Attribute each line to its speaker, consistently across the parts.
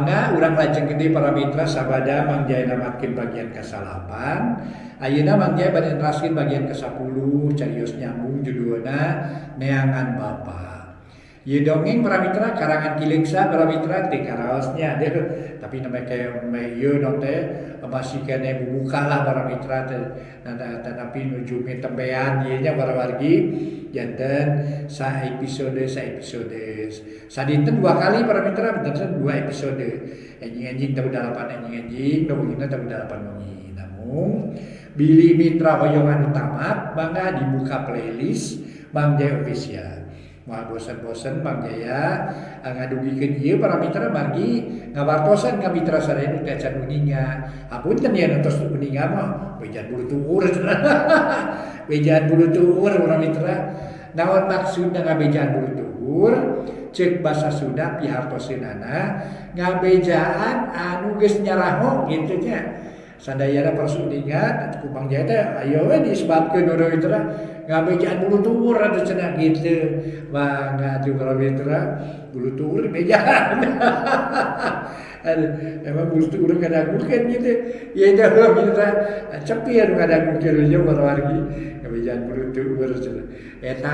Speaker 1: mangga urang lajeng gede para mitra sabada mangjaya namatkeun bagian ke-8. Ayeuna mangjaya bade neraskeun bagian ke-10 carios nyambung judulna Neangan Bapa. Ieu dongeng para mitra karangan Kileksa para mitra teh karaosnya tapi namanya kayak ieu non teh masih kene bubuka lah para mitra teh tapi nuju tembean ieu nya para wargi janten sa episode sadinten 2 kali para mitra bener 2 episode anjing tahu 8 anjing dongengna tahu 8 dongeng namun Billy Mitra Hoyongan Utama bangga dibuka playlist Bang Jaya Official. Mau bosan-bosan Bang Jaya ngadugikeun ieu para mitra margi ngawartosan ka mitra sadaya nu teh can uninga. Hapunten ya nontos uninga mah bejaan bulu tuur. Bejaan bulu tuur para mitra. Naon maksudna ngabejaan bulu tuur? Cek basa Sunda pihartoseunana ngabejaan anu geus nyaraho kitu nya. Sadayana persundingan ku Bang Jaya teh ayo we disebutkeun para mitra ngabejaan bulu tuur atuh cenah kitu. Mangga tuh para mitra bulu tuur bejaan. Emang bulu tuur ngadagukeun gitu. Ya dah mitra cepi anu ngadagukeun je para wargi ngabejaan bulu tuur cenah. Eta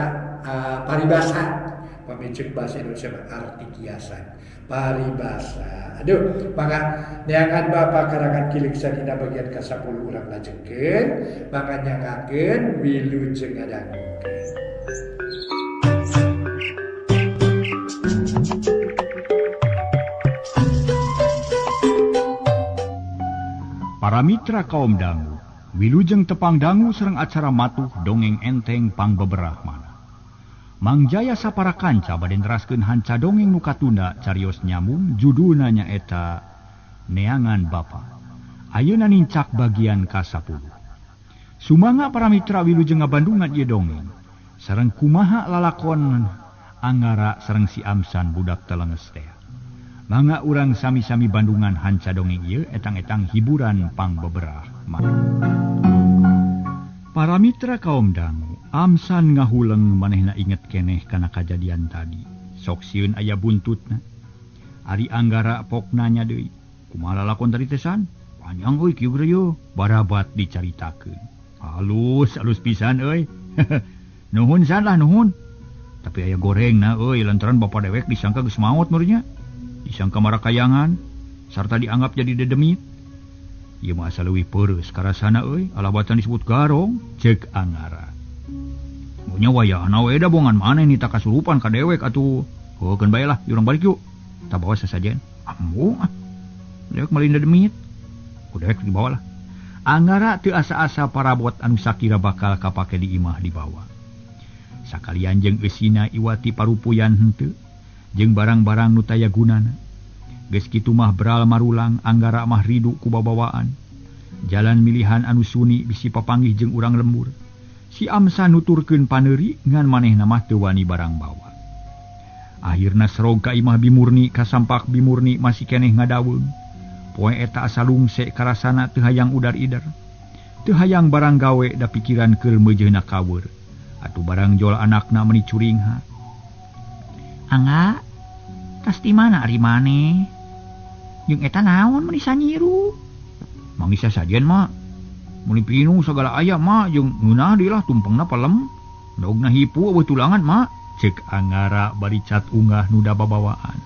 Speaker 1: paribasa pamicek bahasa Indonesia arti kiasan paribasa. Aduh, maka neangan Bapa karangan Kileksa dina bagian ke-10 urang lajengkeun, maka nyangakeun wilujeng ngadangukeun.
Speaker 2: Para mitra kaum dangu, wilujeng tepang dangu sareng acara matuh dongeng enteng pangbeberah mana. Mang Jaya sapara kanca bade neraskeun hanca dongeng nu katunda carios nyambung judulna nyaeta Neangan Bapa. Ayeuna nincak bagian ka-10. Sumangga para mitra wilujeng ngabandungan ieu dongeng sareng kumaha lalakon Anggara sareng si Amsan budak telenges teh. Mangga urang sami-sami bandungan hanca dongeng ieu etang-etang hiburan pangbeberah mana. Para mitra kaum dangu, Amsan ngahuleng manehna inget keneh kana kajadian tadi. Sok sieun aya buntutna. Ari Anggara pok nanya deui, kumaha lalakon tadi tesan? Panjang euy kieu geureuh, barabat dicaritakeun. Halus pisan euy. Nuhun san lah nuhun. Tapi aya gorengna euy lantaran bapa dewek disangka geus maot meureunnya. Disangka marakayangan sarta dianggap jadi dedemit. Ieu mah asa leuwih peureus karasana euy, alabatan disebut garong, ceuk Anggara. Nya wayahna we da bongan maneh nita kasurupan ka dewek atuh. Heukeun bae lah, urang balik yuk. Tak bawa sasajen. Ambu. Dewek melinda demit. Ku dewek dibawa lah. Anggara teu asa-asa parabot anu sakira bakal kapake di imah dibawa. Sakalian jeung eusina iwati parupuyan henteu, jeung barang-barang nu taya gunana. Geus kitu mah beral marulang Anggara mah ridu ku babawaan. Jalan milihan anu suni bisi papanggih jeung urang lembur. Si Amsan nuturkeun paneuri ngan manehna mah teu wani barang bawa. Akhirna serog ka imah Bimurni kasampak Bimurni masih keneh ngadaweung. Poe eta asa lungse karasana teu hayang udar-idar. Teu hayang barang gawe da pikiran keur meujeuhna kaweur. Atuh barang jol anakna meuni curingha. Angga, tas di mana ari maneh? Jeung eta naon meuni sanyiru? Mangisa sajen mah. Muni pinu segala aya mak jeung ngeunah deui lah tumpengna palem. Dogna hipu eueuh tulangan mak, ceuk Anggara bari cat unggah nu da babawaan.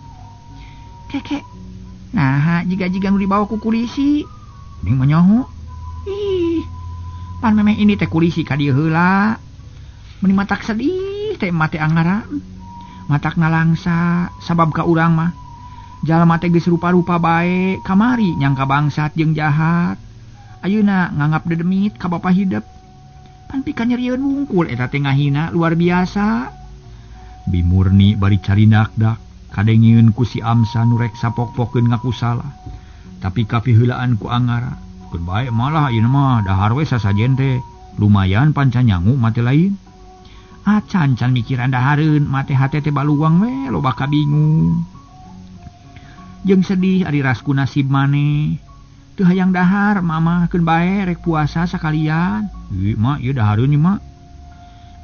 Speaker 2: Keke. Nah, jiga-jiga nu dibawa ku kulisi. Ning mah nyaho? Ih. Pan memeh ini teh kulisi ka dieu heula. Meni matak sedih teh mate Anggara. Matakna langsa sabab ka urang mah. Jalma teh geus rupa-rupa bae, kamari nyangka bangsat jeung jahat. Ayeuna nganggap dedemit ka bapa hidup. Pan pika nyerieun wungkul eta teh ngahina luar biasa. Bimurni bari carindak-dak kadengieun ku si Amsan nu rek sapok-pokkeun ngaku salah. Tapi kapiheulaan ku Anggara. Keun bae malah ieu mah dahar we sasajen teh. Lumayan pancan nyangu mate lain. Acan mikiran dahareun mate hate teh baluang we loba kabingung. Jeung sedih ari rasku nasib maneh. Teu hayang dahar mama keun bae rek puasa sakalian. Ieu mah ieu dahareun ieu mah.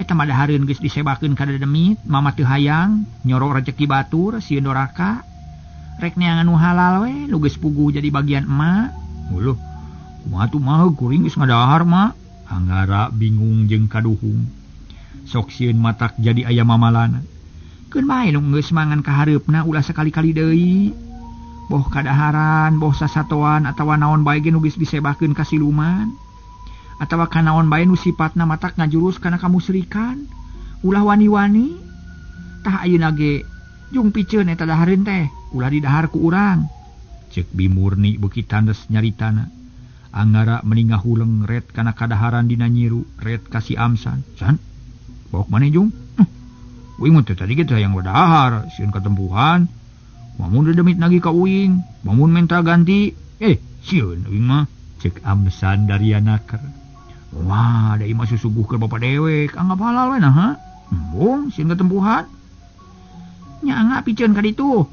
Speaker 2: Eta mah dahareun geus disebakeun ka dedemit, mama teu hayang nyorok rezeki batur sieun doraka. Rek neangan nu halal we, nu geus puguh jadi bagian emak. Uluh, kumaha tuh mah kuring geus ngadahar mak. Anggara bingung jeung kaduhung. Sok sieun matak jadi aya mamalana. Keun bae nu geus mangan ka hareupna ulah sakali-kali deui. Boh kadaharan, boh sasatoan atawa naon bae ge nu geus disebahkeun ka siluman. Atawa kanaon bae nu sipatna matak ngajurus kana kamusyrikan. Ulah wani-wani. Tah ayeuna ge jung piceun eta dahareun teh, ulah didahar ku urang. Cek Bimurni beuki tandes nyaritana. Anggara meninggah huleng red kana kadaharan dina nyiru, red ka si Amsan. San, bok maneh jung? Uing mah tadi kita yang wadahar, sieun katempuhan. Mamun dedemit lagi ka uing, mamun minta ganti. Sieun uing mah cek Amsan dari anaker. Wah, da imah susuguh ke bapak dewek, anggap halal we nah ha. Embung sieun katempuhan. Nya angga piceun ka ditu.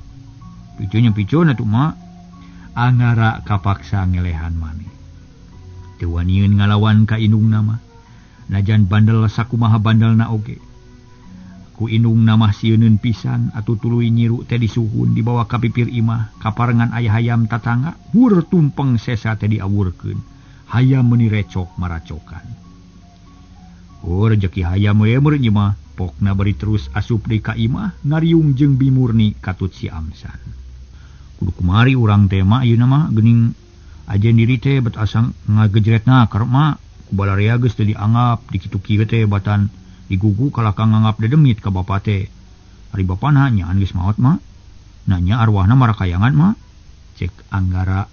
Speaker 2: Piceun atuh mah. Anggara kapaksa ngelehan maneh. Teu wanieun ngalawan ka indungna mah. Najan bandel sakumaha bandelna oge. Ku indungna mah sieuneun pisan atuh tuluy nyiru teh disuhun dibawa ka pipir imah kaparengan aya hayam tatangga hur tumpeng sesa teh diawurkeun. Hayam meuni recok maracokan. Rezeki hayam we meureun ieu mah pokna bari terus asup deui ka imah ngariung jeung Bimurni katut si Amsan. Kudu kumari urang teh mah ayeuna mah geuning ajen diri teh bet asa ngagejretna karep mah ku balarea geus teu dianggap dikitu kieu teh batan digugu kalakang nganggap dedemit ka bapa teh. Ari bapana nyaan geus maot mah. Nanya arwahna marakayangan mah. Cek Anggara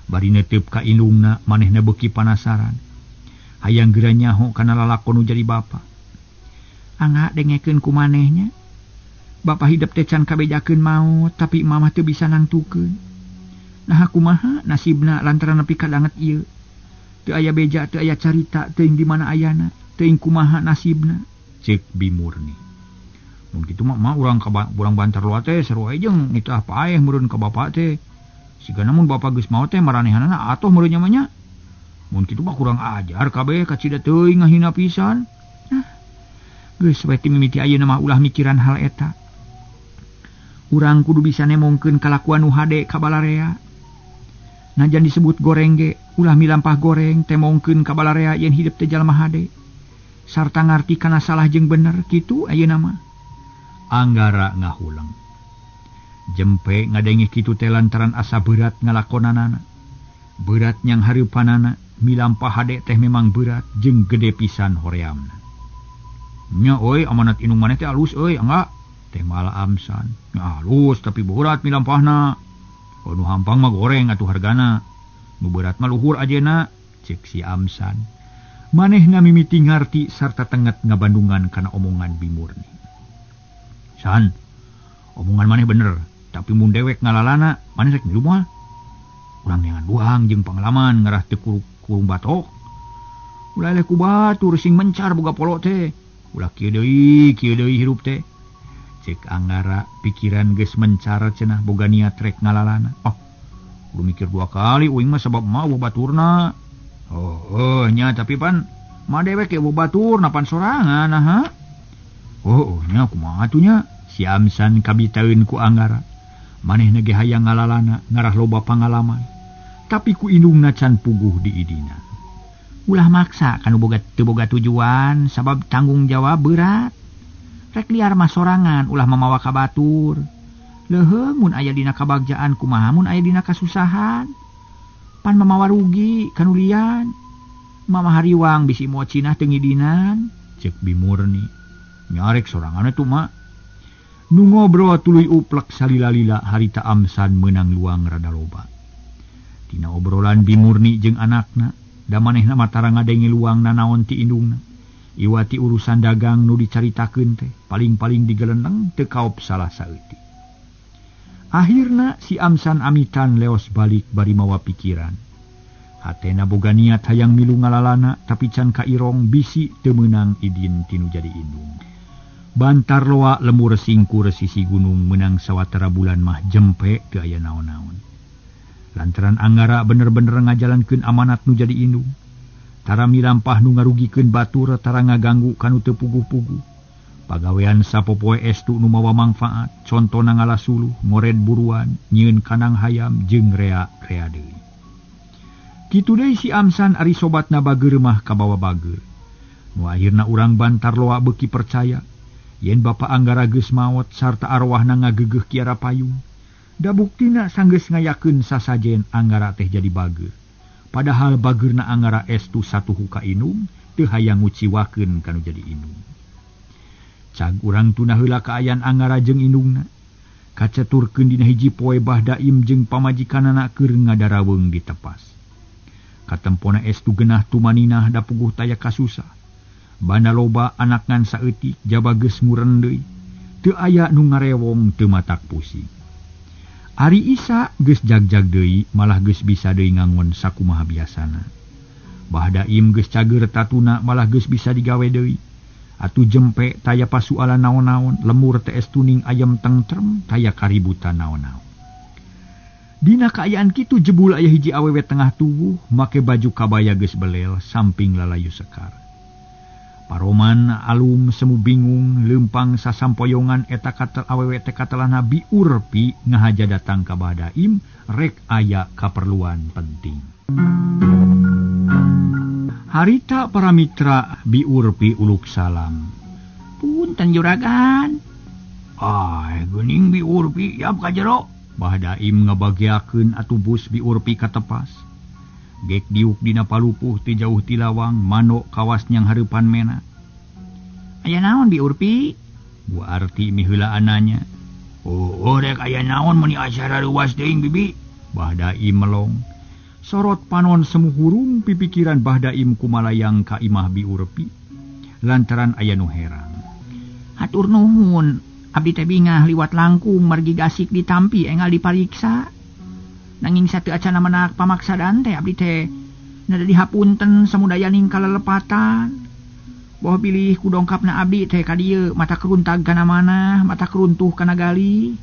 Speaker 2: bari netep ka indungna manehna beuki panasaran. Hayang geura nyaho kana lalakon nu jadi bapa. Angga dengekeun ku manehnya. Bapa hidup teh can kabejakeun maot tapi mamah teu bisa nangtukeun. Nah kumaha nasibna lantaran nepi ka danget ieu. Teu aya beja, teu aya carita teuing di mana ayana, teuing kumaha nasibna. Cek Bimurni. Mun kitu mah urang bantar loa teh saru ae jeung nitah paeh meureun ka bapa teh. Sigana mun bapa geus maot teh maranehanana atoh meureun nya mah nya. Mun kitu mah kurang ajar kabeh ka cida teuing ngahina pisan. Geus bae ti mimiti ayeuna mah ulah mikiran hal eta. Urang kudu bisa nemongkeun kalakuan nu hade ka balarea. Najan disebut goreng ge, ulah milampah goreng temongkeun ka balarea yen hidup teh jalma hade. Sarta ngarti kana salah jeung bener kitu ayeuna mah. Anggara ngahuleng. Jempe ngadengih kitu teh lantaran asa berat ngalakonanana. Berat nyang hareupanana milampah hade teh memang berat jeung gede pisan horeamna. Nya euy amanat indung maneh teh alus euy angga. Teh malah Amsan. Nya alus tapi berat milampahna. Nu hampang mah goreng atuh hargana. Nu berat mah luhur ajena. Cek si Amsan. Manehna mimiti ngarti sarta tenget ngabandungan kana omongan Bimurni. San, omongan maneh bener, tapi mun dewek ngalalana, maneh rek milu moal. Urang neangan duang jeung pangalaman ngarah teu kurung batok. Ulah eleh ku batur sing mencar boga polo teh. Ulah kieu deui hirup teh. Cek Anggara pikiran geus mencar cenah boga niat rek ngalalana. Kudu mikir dua kali uing mah sabab mah baturna. Nya tapi pan mah dewek ke batur napan sorangan ha. Nya kumaha atuh nya? Si Amsan kabitaeun ku Anggara. Manehna ge hayang ngalalana ngarah loba pangalaman. Tapi ku indungna can puguh di idina. Ulah maksa kanu teu boga tujuan sabab tanggung jawab berat. Rek liar mah sorangan ulah mamawa ka batur. Leuheung mun aya dina kabagjaan kumaha mun aya dina kasusahan. Pan mamawa rugi kanu lian. Mama hariwang bisi mocinah teu ngidinan. Cek Bimurni. Nyarek sorangan atuh mah. Nu ngobrol tuluy uplek salila-lila harita Amsan meunang luang rada loba. Tina obrolan Bimurni jeung anakna, da manehna matara ngadengi luang nanaon ti indungna. Iwati urusan dagang nu dicaritakeun teh, paling-paling digeleneng teu kaop salah saeutik. Akhirna si Amsan amitan leos balik bari mawa pikiran. Hatena boga niat hayang milu ngalalana tapi can kairong bisi teu meunang idin tinu jadi indung. Bantar loa lemur singkur sisi gunung menang sawatara bulan mah jempe teu aya naon-naon. Lantaran Anggara bener-bener ngajalankeun amanat nu jadi indung. Tara milampah nu ngarugikeun batur tara ngaganggu kanu teu puguh-puguh. Pagawean sapopoe estu nu mawa mangfaat, contona ngalasuluh, ngored buruan, nyieun kanang hayam jeung rea-rea deui. Kitu deui si Amsan ari sobatna bager mah kabawa bager. Nu akhirna urang bantar loa beuki percaya yen Bapa Anggara geus maot sarta arwahna ngageugeuh kiara payung. Da buktina sanggeus ngayakeun sasajen Anggara teh jadi bager. Padahal bageurna Anggara estu satuhu ka inung teu hayang nguciwakeun kanu jadi inung. Cag urang tuna heula kaayaan Anggara jeung indungna. Kaceturkeun dina hiji poe Bahdaim jeung pamajikanana keur ngadaraweng di tepas. Katempona estu genah tumaninah da puguh taya kasusah. Banda loba anak ngan saeutik jaba geus nguren deui. Teu aya nu ngarewong teu matak pusing. Ari Isa geus jag-jag deui malah geus bisa deui ngangon sakumaha biasana. Bahdaim geus cager tatuna malah geus bisa digawe deui. Atu jempe taya pasualan naon-naon, lemur teh estuning ayam tentrem taya kaributan naon-naon. Dina kaayaan kitu jebul aya hiji awewe tengah tubuh make baju kabaya geus belel samping lalayu sekar. Paroman alum semu bingung leumpang sasampoyongan eta katel awewe teh katelana Biurpi ngahaja datang ka Bahdaim rek aya kaperluan penting. Harita para mitra Biurpi uluk salam. Punten juragan. Geuning Biurpi yap ka jero. Bahdaim ngabagiakeun atubus Biurpi ka tepas. Gek diuk dina palupuh ti jauh ti lawang manok kawas nyang hareupan mena. Aya naon Biurpi? Bu Arti miheula ananya. Rek aya naon meni acara ruas deing bibi? Bahdaim melong. Sorot panon semu hurung pipikiran Bahdaim kumalayang ka imah Biurpi. Lantaran aya nu herang. Hatur nuhun, abdi teh bingah liwat langkung margi gasik ditampi enggal dipariksa. Nanging satu acana menak pamaksadaan teh abdi teh nada dihapunten samudayaning kalelepatan. Boh pilih ku dongkapna abdi teh ka dieu mata keruntag kana manah, mata keruntuh kana gali.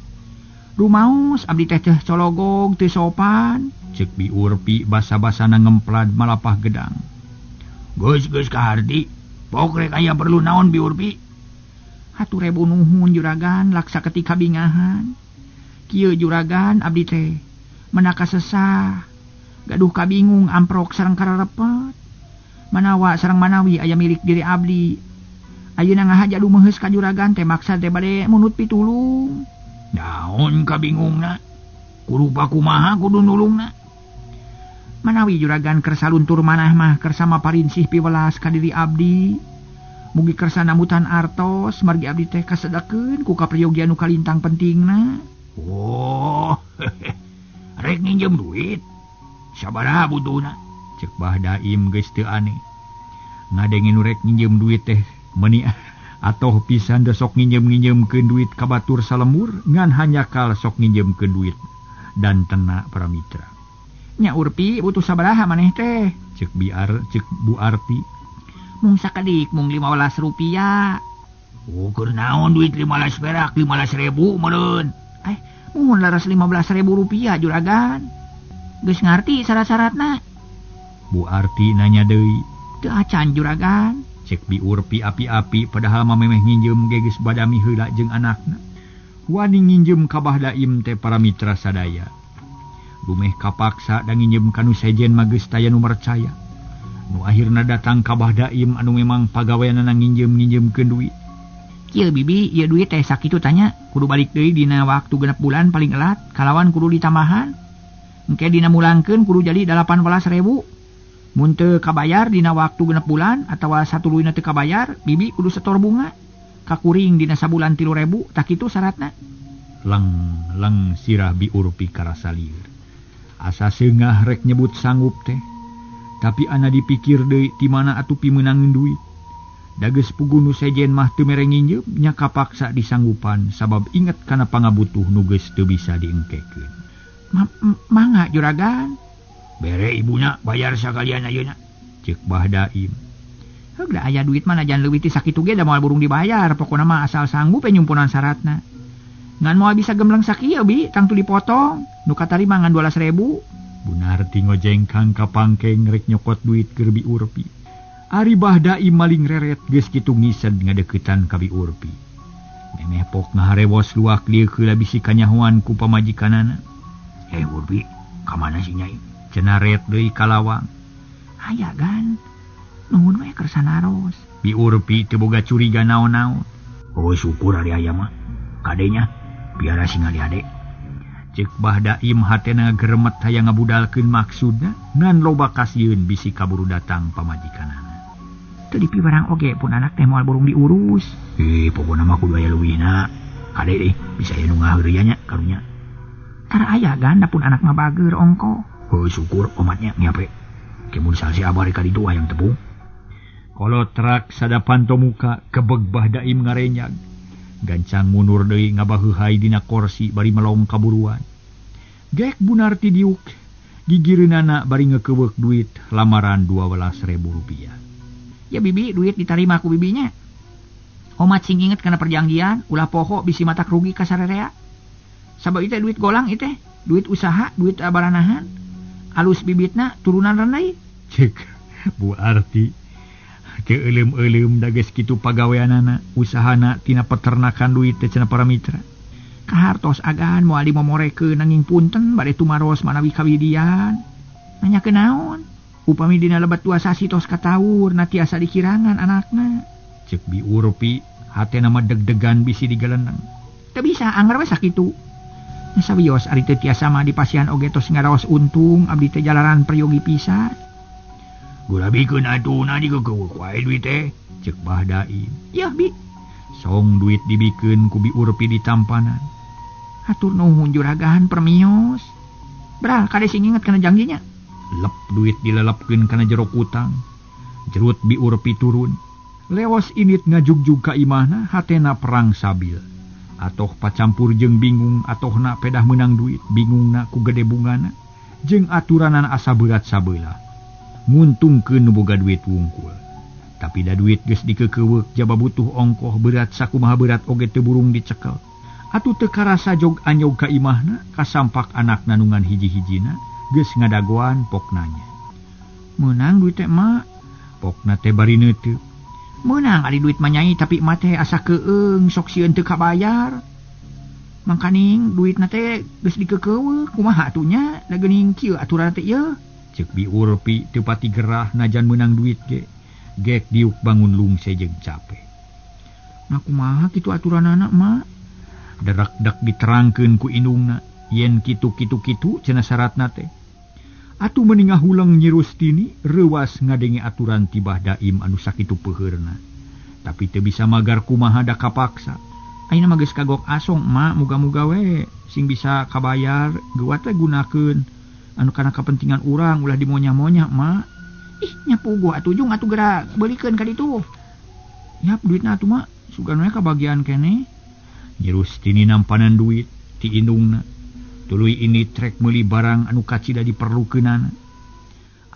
Speaker 2: Rumaos abdi teh cologog teu sopan. Cek Biurpi basa-basana ngemplad malapah gedang. Geus kaharti, pok rek aya perlu naon Biurpi? Hatur rebu nuhun juragan laksa ketika bingahan. Kieu juragan abdi teh menaka sesah. Gaduh kabingung amprok sareng kararepet. Manawa sareng manawi aya milik diri abdi. Ayeuna ngahaja lumeheus ka juragan teh maksad teh bade munut pitulung. Naon kabingungna? Kurupa kumaha kudu nulungna? Manawi juragan kersa luntur manah mah kersa maparinsih piwelas ka diri abdi. Mugi kersa namutan artos margi abdi teh kasedakeun ku kaprayogian nu kalintang pentingna. Rek nginjem duit. Sabaraha butuhna? Cek Bahdaim geus teu aneh. Ngadenge nu rek nginjem duit teh meuni atoh pisan da sok nginjem-nginjemkeun duit ka batur salemur ngan hanyakal sok nginjemkeun duit dan tena para mitra. Nya Urpi butuh sabaraha maneh teh? Cek Bu Arti. Mung sakadik mung 15 rupiah. Keur naon duit 15 perak 15.000 meureun. Muhun laras 15.000 rupiah juragan. Geus ngarti syarat-syaratna? Bu Arti nanya deui. Teu acan juragan. Cek Biurpi api-api padahal mamemeh nginjem geus badami heula jeung anakna. Wani nginjem ka Bahdaim teh para mitra sadaya. Lumeh kapaksa da nginjem kanu sejen mah geus taya nu percaya. Nu akhirna datang ka Bahdaim anu memang pagaweanna nginjem-nginjemkeun duit. Kieu bibi, ieu duit teh sakitu tanya, kudu balik deui dina waktu 6 bulan paling elat, kalawan kudu ditambahan. Engke dina mulangkeun kudu jadi 18.000. Mun teu kabayar dina waktu 6 bulan atawa satuluyna teu kabayar, bibi kudu setor bunga. Kakuring dina sabulan 3.000, tak kitu syaratna. Leng sirah Biurpi karasa lieur. Asa seungah rek nyebut sanggup teh. Tapi ana dipikir deui ti mana atuh pimeunangeun duit. Da geus puguh nu sejen mah teu mere nginjem nya kapaksa disanggupan sabab inget kana pangabutuh nu geus teu bisa diengkekeun. Mangga juragan. Bere ibuna bayar sakalian ayeuna. Ceuk Bahdaim. Heug da aya duit mah najan leuwih ti sakitu ge da moal burung dibayar, pokona mah asal sanggup nyumpunan syaratna. Ngan moal bisa gembleng sakieu bi tangtu dipotong, nu katarima ngan 12.000. Bunarti ngojengkang ka pangkeng rek nyokot duit keur Biurpi. Ari Bahdaim maling reret geus kitu ngised ngadeukeutan ka Bi Urpi. Memeh pok ngaharewos luak lieu heula bisi kanyahoan ku pamajikanana. Urpi, ka mana si Nyai? Cenah ret deui ka lawang. Aya gan. Nuhun we keur sanaros. Bi Urpi teu boga curiga naon-naon. Oh syukur ari aya mah. Kadenya biara singa ade. Cek Bahdaim hatena geremet hayang ngabudalkeun maksudna ngan loba kasieun bisi kaburu datang pamajikanana. Teu dipi barang oge pun anak teh moal burung diurus. Pokona mah kudu aya leuwihna. Kade deui bisa aya nu ngaheureuy nya karunya. Tara aya ganda pun anak mah bageur ongko. Oh syukur omatnya nyape. Kemun salsi abah rek kaditu hayang tepung. Kolotrak sadapan tomuka kebeg Bahdaim ngarenyag. Gancang mundur deui ngabaheuhai dina kursi bari melong kaburuan. Gek Bunarti diuk gigireunana bari ngekeuweuk duit lamaran 12.000 rupiah. Ya bibi duit ditarima ku bibinya. Omat sing inget kana perjanjian ulah poho bisi matak rugi ka sarerea. Sabab itu duit golang itu duit usaha, duit abaranahan. Alus bibitna turunan renai. Cek Bu Arti teu euleum-euleum da geus kitu pagaweanana, usahana tina peternakan duit teh cenah para mitra. Kahartos agan moal dimomorekeun nanging punten bade tumaros manawi kawidian. Nanyakeun naon? Upami dina lebat 2 sasi tos kataur na tiasa dikirangan anakna. Cek Bi Urpi hatena mah deg-degan bisi digelendeng. Teu bisa anggar we sakitu. Nya sawios ari teu tiasa mah dipasihan oge tos ngaraos untung abdi teh jalaran peryogi pisan. Gulabikeun atuna digegeuweuk wae duit teh, cek Bahdaim. Yah Bi. Song duit dibikeun ku Bi Urpi di tampanan. Hatur nuhun juragan permios. Bral kade sing inget kana janjinya. Lep duit dilelepkeun kana jero kutang. Jerut Bi Urpi turun. Leos init ngajugjug ka imahna hatena perang sabil. Atoh pacampur jeung bingung atohna pedah menang duit, bingungna ku gede bungana jeung aturanana asa berat sabeula. Nguntungkeun nu boga duit wungkul. Tapi da duit geus dikekeuweuk jaba butuh ongkoh berat sakumaha berat oge teu burung dicekel. Atuh teu karasa jog anyog ka imahna kasampak anakna nungan hiji-hijina geus ngadagoan pok nanya. Meunang duit teh mak? Pokna teh bari neuteu. Meunang ari duit mah Nyai tapi mah teh asa keung sok sieun teu kabayar. Mangkaning duitna teh geus dikekeuweuk kumaha atunya da geuning kieu aturan teh ieu? Cek Bi Urpi teu pati gerah najan menang duit ge. Gek diuk bangun lungse jeung capek. Nah kumaha kitu aturanana mak? Derak-dek diterangkeun ku indungna. Yen kitu-kitu cenah syaratna teh. Atuh meuni ngahuleng Nyi Rustini reuwas ngadenge aturan ti Bahdaim anu sakitu peuheurna. Tapi teu bisa magar kumaha da kapaksa. Ayeuna mah geus kagok asong mak muga-muga we sing bisa kabayar geuwat teh gunakeun anu kana kepentingan urang ulah dimonya-monya mak. Ih nyapu gua atuh jung atuh geura beulikeun ka ditu. Yap duitna atuh mak sugan we kabagian keneh. Nyi Rustini nampanan duit ti indungna. Tuluy ini trek meuli barang anu kacida diperlukeunana.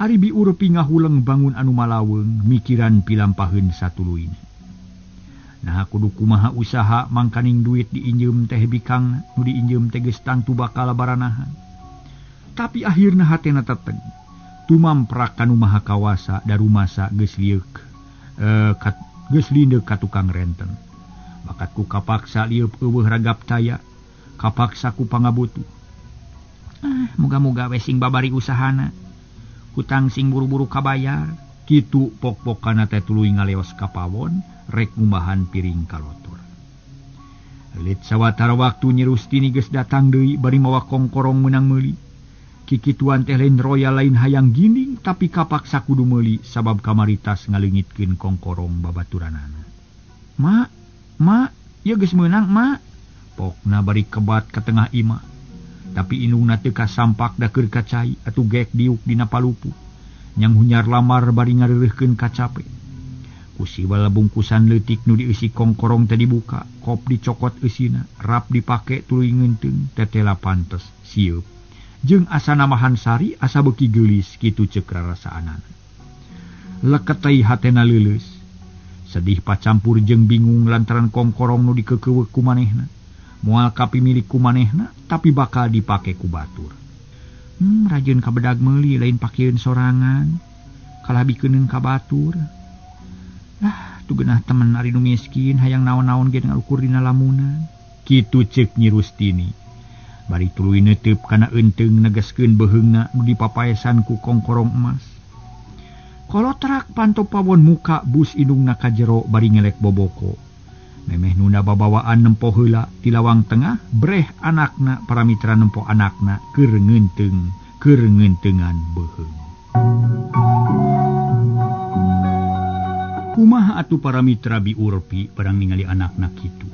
Speaker 2: Ari Bi Urpi ngahuleng bangun anu malaweung mikiran pilampaheun satuluyna. Nah kudu kumaha usaha mangkaning duit diinjem teh bikang nu diinjem teh geus tangtu bakal baranahan. Tapi akhirna hatena teteg. Tumamprak kanu maha kawasa da rumasa geus lieuk. Geus lindeuk ka tukang renten. Bakat ku kapaksa lieup eueuh ragap taya. Kapaksa ku pangabutuh. Moga-moga we sing babari usahana. Hutang sing buru-buru kabayar. Kitu pok-pokana teh tuluy ngaleos ka pawon rek ngumbahan piring kalotor. Lit sawatara waktu Nyi Rustini geus datang deui bari mawa kongkorong meunang meuli. Kikituan teh lain royal lain hayang gining tapi kapaksa kudu meuli sabab kamaritas ngaleungitkeun kongkorong babaturanana. Mak, ieu geus meunang mak. Pokna bari kebat ka tengah imah. Tapi indungna teu kasampak da keur kacai atuh gek diuk dina palupu. Nyang hunyar lamar bari ngareureuhkeun kacape. Ku siwal bungkusan leutik nu dieusi kongkorong teh dibuka, kop dicokot eusina, rap dipake tuluy ngeunteung, tetela pantes, sieup. Jeung asa namahan sari asa beuki geulis kitu ceuk rarasaanana. Leket teh hatena leuleus. Sedih pacampur jeung bingung lantaran kongkorong nu dikekeuweuk ku manehna. Moal kapi milik ku manehna tapi bakal dipake ku batur. Rajeun ka bedag meuli lain pakeun sorangan. Kalabikeun ka batur. Lah tu genah temen ari nu miskin hayang naon-naon ge ngarukur dina lamunan. Kitu ceuk Nyi Rustini. Bari tuluy neuteub kana enteung negeskeun beheungna nu dipapaesan ku kongkorong emas. Kolotrak panto pawon muka bus indungna ka jero bari ngelek boboko. Memeh nuna babawaan nempo heula ti lawang tengah breh anakna para mitra nempo anakna keur ngeunteungan beheung. Kumaha atuh para mitra Bi Urpi barang ningali anakna kitu.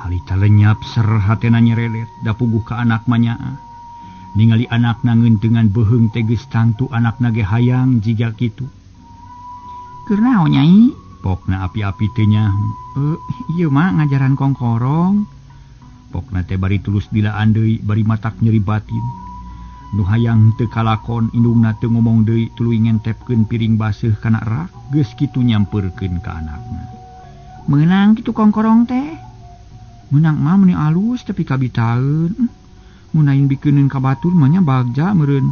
Speaker 2: Halita lenyap ser hatena nyerelet da puguh ka anak manyaa. Ningali anakna ngeunteungan beheung teh geus tangtu anakna ge hayang jiga kitu. Keur naon Nyai? Pokna api-api teu nyaho. Ieu mah ngajaran kongkorong. Pokna teh bari tulus dilaan deui bari matak nyeri batin. Nu hayang teu kalakon indungna teu ngomong deui tuluy ngentepkeun piring baseuh kana rak geus kitu nyampeurkeun ka anakna. Meunang kitu kongkorong teh. Meunang mah meuni alus tapi kabitaeun. Mun aing bikeuneun ka batur mah nya bagja meureun.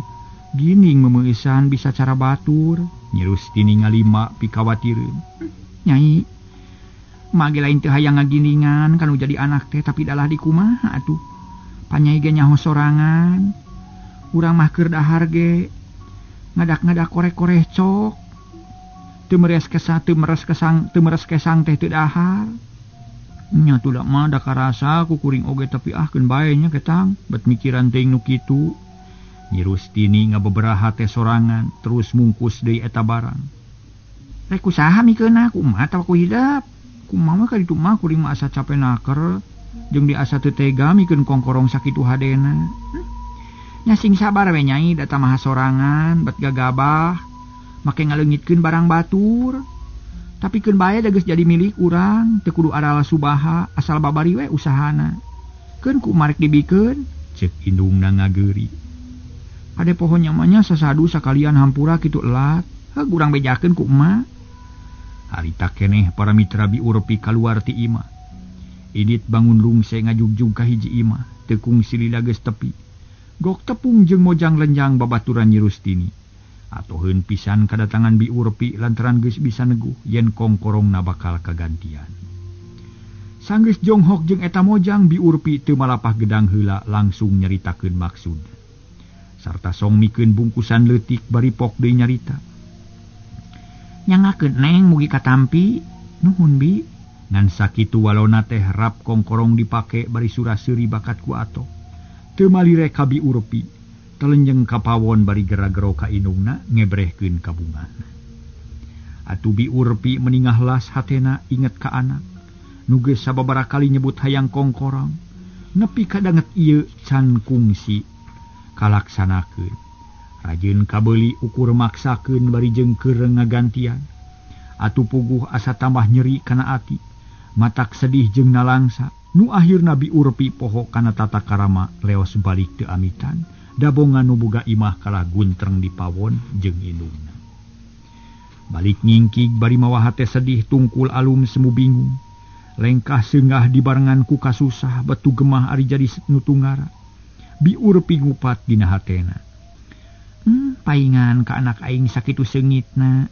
Speaker 2: Gining memeuisan bisa cara batur. Nyi Rustini ngalima pikawatireun. Nyai, mak ge lain teu hayang ngaginingan kanu jadi anak teh tapi dalah di kumaha atuh. Panyai ge nyaho sorangan. Urang mah keur dahar ge ngadak-ngadak korek-koreh cok. Teu meres kesang teh teu dahar. Nya tuh mah da karasa ku kuring oge tapi keun bae nya ketang bet mikiran teuing nu kitu. Nyi Rustini ngabeberaha teh sorangan terus mungkus deui eta barang. Rek kusaha mikeunna kumaha tah ku hidap. Kumaha mah ka ditu mah kuring mah asa capek naker jeung di asa teu tega mikeun kongkorong sakitu hadena. Nya sing sabar we Nyai da tah maha sorangan bet gagabah make ngaleungitkeun barang batur. Tapi keun bae da geus jadi milik urang teu kudu arala subaha asal babari we usahana. Keun ku marek dibikeun ceuk indungna ngageuri. Ade pohonnya mah sasadu sakalian hampura kitu elat. Heug urang bejakeun ku emak. Harita keneh para mitra Bi Urpi kaluar ti imah. Idit bangun lungse ngajugjug ka hiji imah, teu kungsi lila geus tepi. Gok tepung jeung mojang lenjang babaturan Nyi Rustini. Atoheun pisan kadatangan Bi Urpi lantaran geus bisa neguh yen kongkorongna bakal kagantian. Sanggeus jonghok jeung eta mojang Bi Urpi teu malapah gedang heula langsung nyaritakeun maksud. Sarta song mikeun bungkusan leutik bari pok deui nyarita. Nyangakeun Neng mugi katampi. Nuhun Bi. Ngan sakitu walona teh rap kongkorong dipake bari suraseuri bakat ku ato. Teu malire ka Bi Urpi. Telenjeng ka pawon bari gera-gero ka indungna ngebrehkeun ka bungana. Atuh Bi Urpi meningah las hatena inget ka anak. Nu geus sababaraha kali nyebut hayang kongkorong. Nepi kadanget ieu can kungsi kalaksanakeun. Rajin kabeuli ukur maksakeun bari jeung keur ngagantian. Atuh puguh asa tambah nyeri kana ati. Matak sedih jeung nalangsa. Nu akhirna Bi Urpi poho kana tata karama leos balik teu amitan. Dabongan nu boga imah kalah guntreng di pawon jeung indungna. Balik ngingkig bari mawaha teh sedih tungkul alum semu bingung. Lengkah seunggah dibarengan ku kasusah batu gemah ari jadi nu tunggara. Bi Urpi ngupat dina hatena. Paingan ka anak aing sakitu sengitna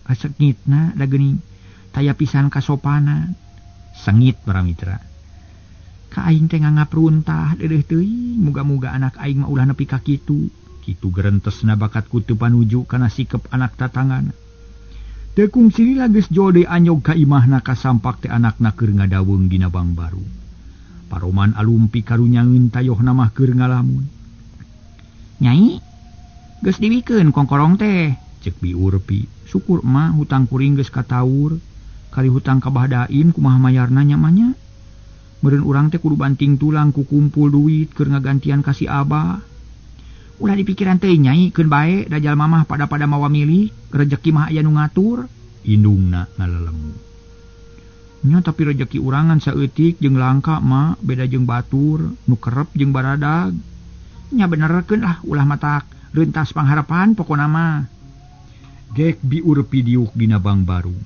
Speaker 2: da geuning taya pisan kasopanan. Sengit para mitra. Ka aing teh ngangapruntah deudeuh teuing muga-muga anak aing mah ulah nepi ka kitu. Kitu gerentesna bakat ku teu panuju kana sikep anak tatangana. Teu kungsi lila geus jol deui anyog ka imahna kasampak teh anakna keur ngadaweung dina bang baru. Paroman alum pikarunyangeun tayohna mah keur ngalamun. Nyai, geus diwikeun kongkorong teh, ceuk Bi Urpi. Syukur mah hutang kuring geus kataur. Kali hutang ka Bah Daim kumaha mayarna nya mah nya. Meureun urang teh kudu banting tulang ku kumpul duit keur ngagantian ka si Abah. Ulah dipikiran teh Nyai, keun bae da jalma mah pada mawa milik, rezeki mah aya nu ngatur. Indungna ngalelemu. Nya tapi rezeki urangan saeutik jeung langka mah beda jeung batur, nu kerep jeung baradag. Nya benerkeun lah ulah matak reuntas pangharapan pokona mah. Gek Bi Urpi diuk dina bang baru.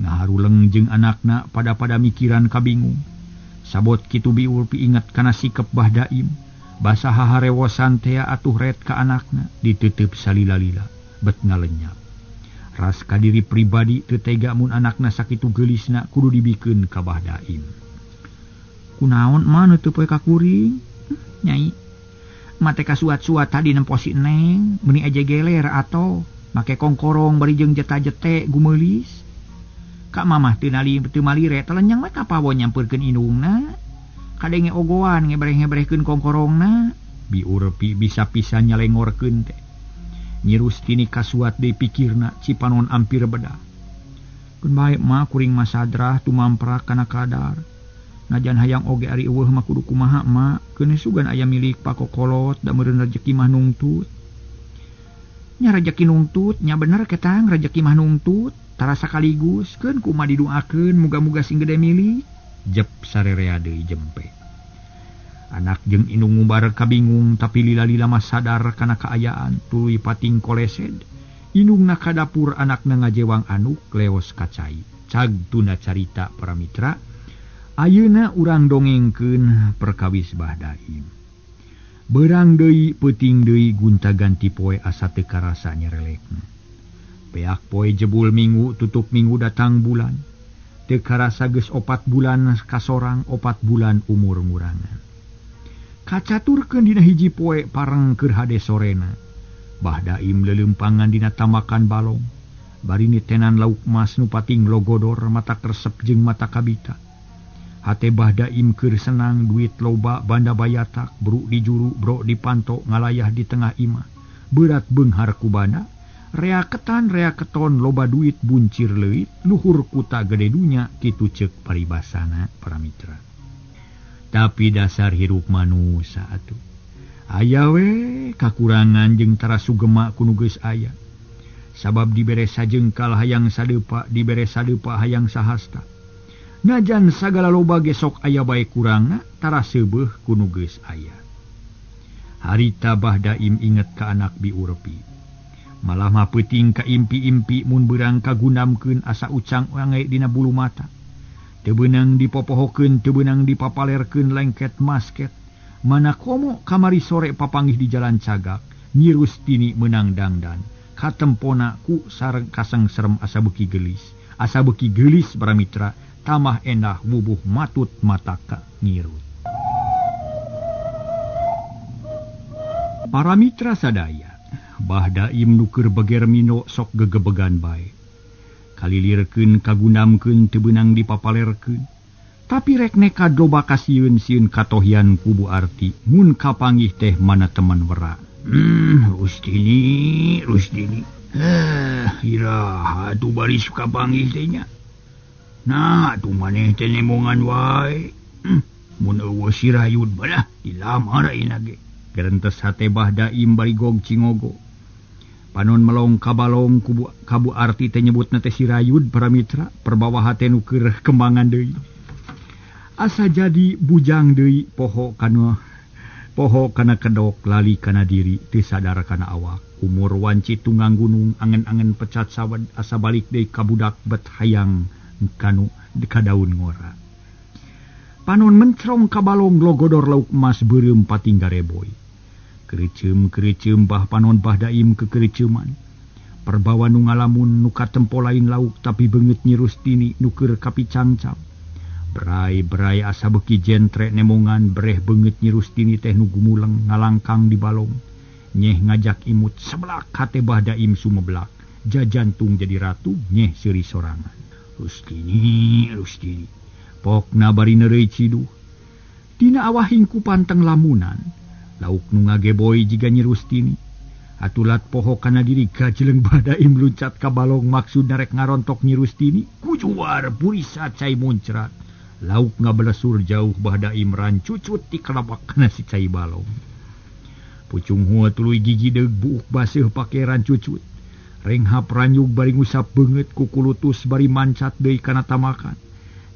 Speaker 2: Ngaharuleng jeung anakna pada mikiran kabingung. Sabot kitu Bi Urpi inget kana sikep Bah Daim. Basa haharewosan teh atuh ret ka anakna diteuteub salila-lila bet ngalenyap. Ras ka diri pribadi teu tega mun anakna sakitu geulisna kudu dibikeun ka Bah Daim. Kunaon mah teu poe ka kuring? Nyai, mate kasuat-suat tadi nemposi Neng, meuni aja geler atau make kongkorong bari jeung jeta-jete gumeulis. Kak mamah teu malire telenyang we ka pawo nyampeurkeun indungna. Kadenge ogoan ngebreh-ngebrehkeun kongkorongna. Bi Urpi bisa pisan nyalengorkeun teh. Nyi Rustini kasuat deui pikirna cipanon ampir bedah. Keun bae mah kuring mah sadrah tumamprak kana kadar. Najan hayang oge ari eueuh mah kudu kumaha mah, keun sugan aya milik pakokolot da meureun rejeki mah nungtut. Nya rejeki nungtut, nya bener ketang rejeki mah nungtut, tara sakaligus keun kumaha didoakeun muga-muga sing gede milik. Jep sarerea deui jempe. Anak jeung indung ngubar kabingung tapi lila-lila mah sadar kana kaayaan tuluy pating kolesed. Indungna ka dapur anakna ngajewang anuk leos kacai. Cag tunda carita para mitra. Ayeuna urang dongengkeun perkawis Bah Daim. Beurang deui peuting deui gunta-ganti poe asa teu karasa nyerelekna. Peak poe jebul minggu tutup minggu datang bulan. Teu karasa geus 4 bulan kasorang 4 bulan umur ngurangan. Kacaturkeun dina hiji poe pareng keur hade sorena. Bah Daim leuleumpangan dina tamakan balong. Bari nitenan lauk mas nu pating logodor mata kresep jeung mata kabita. Hate Bah Daim keur senang duit loba banda bayatak bro di juru bro di panto ngalayah di tengah imah. Berat beunghar ku banda. Rea keton loba duit buncir leuit luhur kuta gede dunya kitu ceuk paribasana para mitra. Tapi dasar hirup manusia atuh. Aya we kakurangan jeung tara sugema kuno geus aya. Sabab dibere sajengkal hayang sadeupa, dibere sadeupa hayang sahasta. Najan sagala loba ge sok aya bae kurangna, tara seubeuh kuno geus aya. Harita Bah Daim inget ka anak Bi Urpi. Malah mah peuting ka impi-impi mun beurang kagundamkeun asa ucang wange dina bulu mata. Teu beunang dipopohokeun, teu beunang dipapalerkeun lengket masket. Mana komo kamari sore papanggih di jalan Cagak, Nyi Rustini meunang dangdan. Katempona ku sareng kasengserem asa beuki geulis. Asa beuki geulis para mitra, tamah endah wubuh matut mata ka ngirut. Para mitra sadaya, Bah Daim nu keur beger mino sok gegebegan bae. Kalilirkeun kagundamkeun teu beunang dipapalerkeun. Tapi rek nekad loba kasieun-sieun katohian ku Bu Arti mun kapanggih teh mana teman wera. Rustini. Iraha atuh bari suka panggih teh nya. Nah, atuh maneh teh nemongan wae. Mun eueuh si Rayud badah dilamar ayeuna ge. Gerentes hate Bah Daim bari gog cingogo. Panon melong kabalong kabu Arti teh nyebutna teh si Rayud para mitra, perbawa hate nu keur kembangan deui. Asa jadi bujang deui poho kana kedok lali kana diri teu sadar kana awak. Umur wanci tunggang gunung angen-angen pecat sawed asa balik deui ka budak bet hayang kanu ka daun ngora. Panon mencrong kabalong logodor lauk emas beureum pating gareboy. Kereceum Bah Panon Bah Daim kekereceman. Perbawa nu ngalamun nu katempo lain lauk tapi beungeut Nyi Rustini nu keur kapicangcap. Berai asa beuki jentre nemongan breh beungeut Nyi Rustini teh nu gumuleng ngalangkang di balong. Nyeh ngajak imut seblak hate Bah Daim sumeblak. Jajantung jadi ratu nyeh seuri sorangan. Rustini. Pokna bari neureuy ciduh. Dina awahing ku panteng lamunan. Lauk nu ngageboy jiga Nyi Rustini. Atulat poho kana diri gajeleng Bah Daim luncat ka balong maksud narek ngarontok Nyi Rustini. Kujuar purisa cai muncrat. Lauk ngabelesur jauh Bah Daim rancucut ti kelabak kana si cai balong. Pucung hua tuluy gigi deug buuk baseuh pake rancucut. Renghap ranyug bari ngusap beungeut ku kulutus bari mancat deui kana tamakan.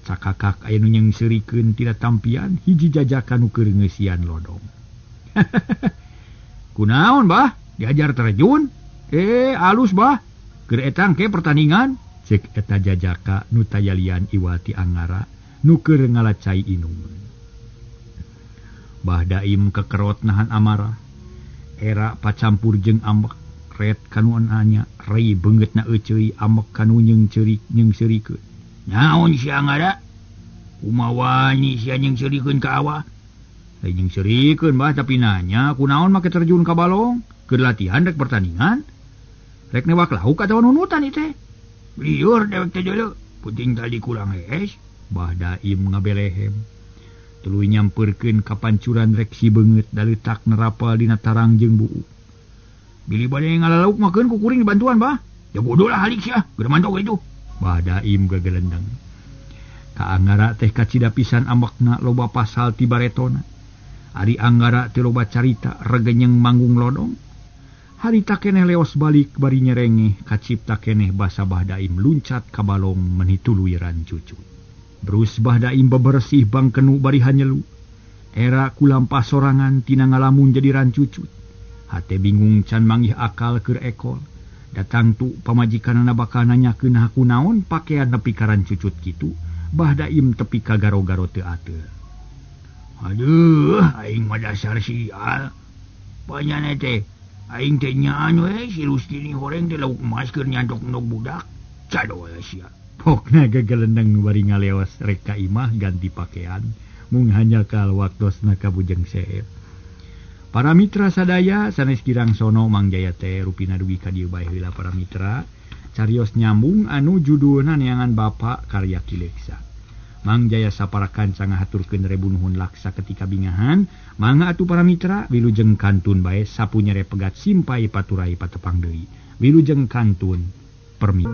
Speaker 2: Cakakak aya nu nyengseurikeun tina tampian hiji jajakan nu keur ngeusian lodong. Kunaon Bah? Diajar terjun? Alus Bah. Keur etang ke pertandingan? Cek eta jajaka nu tayalian Iwati Anggara nu keur ngalacai inungan. Bah Daim kekerot nahan amarah. Era pacampur jeung ambek red kanuan anya rei beungeut na euceuy amek kanu nyeung serikeun naon sia ngada kumaha ni sia nyeung serikeun ka awah nyeung serikeun bah tapi nanya kunaon make terjun ka balong keur latihan rek pertandingan rek newak lauk atawa nunutan ieu teh liur dewek teh deuleu penting tadi kurang es bah Daim ngabelehem tuluy nyampeurkeun ka pancuran rek si beungeut da leutak nerapal dina tarang jeung buu bili bade ngalalauk makeun ku kuring dibantuan bah ya bodoh lah halik sia geus mantau itu bah Daim gagelendang ka Anggara teh kacida pisan ambakna loba pasal ti baretona ari Anggara teh loba carita regenyeng manggung lodong harita keneh leos balik bari nyerengeh kacipta keneh basa bah Daim luncat ka balong menituluiran cucu Brus bah Daim bebersih bang kenu bari hanyelu era kulampah sorangan tina ngalamun jadi rancucut hate bingung can manggih akal keur ekol datang tu pamajikanana bakal nanyakeun haku naon pakean nepi ka rancucut kitu bah Daim tepi ka garo-garo teu ateur aduh aing mah dasar sial panyana teh aing teh nyaan we si Rustini horeng teh lauk emas keur nyantok nok budak cado we sia pokna gagelendang bari ngaleos rek ka imah ganti pakaian mung hanya kal waktosna ka bujeng seep para mitra sadaya sanes kirang sono Mang Jaya teh rupina dugi ka dieu bae heula para mitra carios nyambung anu judulna neangan Bapa karya Kileksa Mang Jaya saparakan canggah haturkeun rebu nuhun laksa ketika bingahan mangga atuh para mitra wilujeng kantun bae sapunya repegat simpai paturai patepang deui wilujeng kantun permi